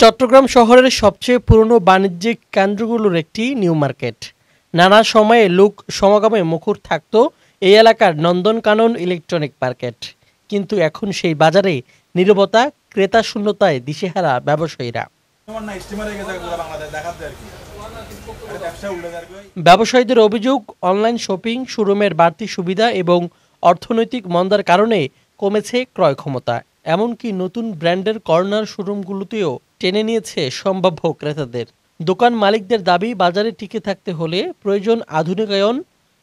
চট্টগ্রাম শহরের সবচেয়ে পুরনো বাণিজ্যিক কেন্দ্রগুলোর একটি নিউ মার্কেট। নানা সময়ে লোক সমাগমে মুখর থাকত এই এলাকার নন্দনকানন ইলেকট্রনিক মার্কেট। কিন্তু এখন সেই বাজারে নীরবতা, ক্রেতা শূন্যতায় দিশেহারা ব্যবসায়ীরা। ব্যবসায়ীদের অভিযোগ, অনলাইন শপিং, শোরুমের বাড়তি সুবিধা এবং অর্থনৈতিক মন্দার কারণে কমেছে ক্রয় ক্ষমতা। এমনকি নতুন ব্র্যান্ডের কর্নার শোরুমগুলোতেও টেনে নিয়েছে সম্ভাব্য ক্রেতাদের। দোকান মালিকদের দাবি, বাজারে টিকে থাকতে হলে প্রয়োজন আধুনিকায়ন,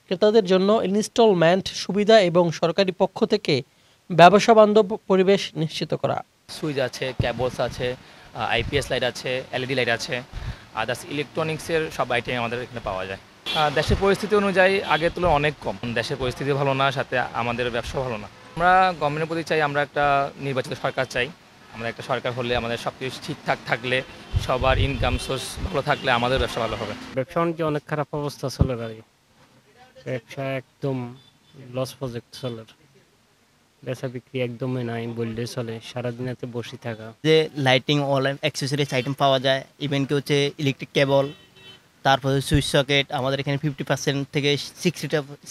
ক্রেতাদের জন্য ইনস্টলমেন্ট সুবিধা এবং সরকারি পক্ষ থেকে ব্যবসা বান্ধব পরিবেশ নিশ্চিত করা। সুইচ আছে, ক্যাবলস আছে, আইপিএস লাইট আছে, এলইডি লাইট আছে, আদার্স ইলেকট্রনিক্সের সব আইটেম আমাদের এখানে পাওয়া যায়। দেশের পরিস্থিতি অনুযায়ী আগের তুলনায় অনেক কম। দেশের পরিস্থিতি ভালো না, সাথে আমাদের ব্যবসা ভালো না। আমরা গভর্নমেন্টের প্রতি চাই, আমরা একটা নির্বাচিত সরকার চাই। আমরা একটা সরকার হলে, আমাদের সব কিছু ঠিকঠাক থাকলে, সবার ইনকাম সোর্স ভালো থাকলে আমাদের ব্যবসা ভালো হবে। ব্যবসা বাণিজ্য অনেক খারাপ অবস্থা চলে, ব্যবসা একদম লস প্রজেক্ট চলে, বেচা বিক্রি একদমই নাই বললে চলে, সারাদিনেতে বসে থাকা। যে লাইটিং অল অ্যাক্সেসরিজ আইটেম পাওয়া যায়, ইভেন কি হচ্ছে ইলেকট্রিক কেবল, তারপরে সুইচ সকেট। আমাদের এখানে 50% থেকে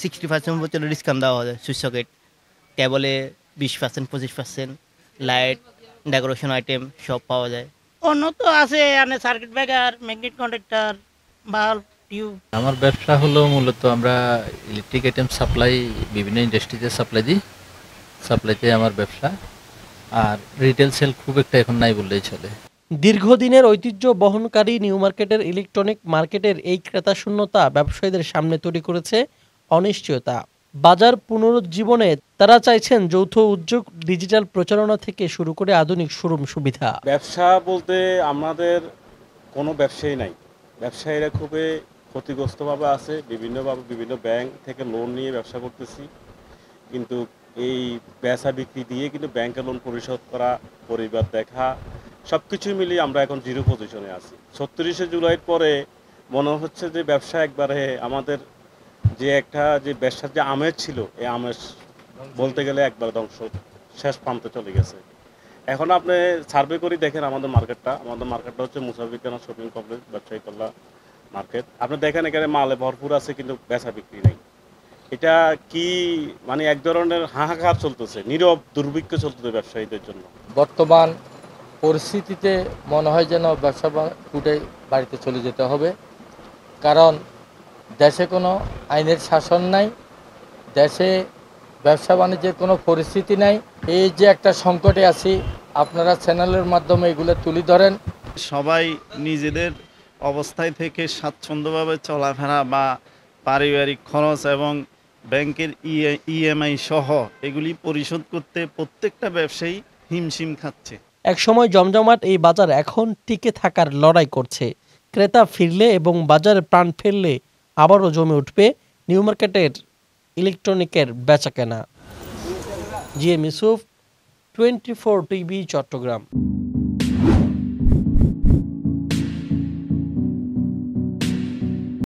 60% পর্যন্ত ডিসকাউন্ট দেওয়া হয়। সুইচ সকেট, কেবলে 20%, 25%, লাইট, ডেকোরেশন আইটেম সব পাওয়া যায়। অন্য তো আছে, circuit breaker, magnet conductor, bulb, tube. আমার ব্যবসা হলো মূলত আমরা ইলেকট্রিক আইটেম সাপ্লাই, বিভিন্ন ইন্ডাস্ট্রিতে সাপ্লাই দিই। সাপ্লাইতে আমার ব্যবসা। আর রিটেল সেল খুব একটা এখন নাই বললেই চলে। দীর্ঘদিনের ঐতিহ্য বহনকারী নিউ মার্কেটের ইলেকট্রনিক মার্কেটের এই ক্রেতা শূন্যতা ব্যবসায়ীদের সামনে তৈরি করেছে অনিশ্চয়তা। বাজার পুনরুজ্জীবনে তারা চাইছেন যৌথ উদ্যোগ, ডিজিটাল প্রচারণা থেকে শুরু করে আধুনিক শোরুম সুবিধা। ব্যবসা বলতে আমাদের কোনো ব্যবসায়ী নাই। ব্যবসায়ীরা খুবই ক্ষতিগ্রস্তভাবে আছে, বিভিন্নভাবে বিভিন্ন ব্যাংক থেকে লোন নিয়ে ব্যবসা করতেছি, কিন্তু এই বেচা বিক্রি দিয়ে কিন্তু ব্যাংকের লোন পরিশোধ করা, পরিবার দেখা, সব কিছুই মিলিয়ে আমরা এখন জিরো পজিশনে আছি। ৩৬শে জুলাইয়ের পরে মনে হচ্ছে যে ব্যবসা একবারে আমাদের যে একটা যে ব্যবসার যে আমেজ ছিল, এই আমেজ বলতে গেলে একবার ধ্বংস, শেষ প্রান্তে চলে গেছে। এখন আপনি সার্ভে করে দেখেন আমাদের মার্কেটটা হচ্ছে মুসাফিরখানা শপিং কমপ্লেক্স, ব্যবসায়ী কল্লা মার্কেট। আপনি দেখেন এখানে মালে ভরপুর আছে, কিন্তু বেচা বিক্রি নেই। এটা কি মানে এক ধরনের হাহাকার চলতেছে, নীরব দুর্ভিক্ষ চলতেছে ব্যবসায়ীদের জন্য। বর্তমান পরিস্থিতিতে মনে হয় যেন ব্যবসা ছুটে বাড়িতে চলে যেতে হবে, কারণ দেশে কোনো আইনের শাসন নাই, দেশে ব্যবসা বাণিজ্যের কোনো পরিস্থিতি নাই। এই যে একটা সংকটে আছি, আপনারা চ্যানেলের মাধ্যমে এগুলো তুলে ধরেন। সবাই নিজেদের অবস্থায় থেকে স্বাচ্ছন্দ্যভাবে চলাফেরা বা পারিবারিক খরচ এবং ব্যাংকের ইএমআই সহ এগুলি পরিশোধ করতে প্রত্যেকটা ব্যবসায়ী হিমশিম খাচ্ছে। একসময় জমজমাট এই বাজার এখন টিকে থাকার লড়াই করছে। ক্রেতা ফিরলে এবং বাজারে প্রাণ ফেললে আবারও জমে উঠবে নিউ মার্কেটের ইলেকট্রনিকের বেচাকেনা। GM Yusuf, 24 TV, Chittagong.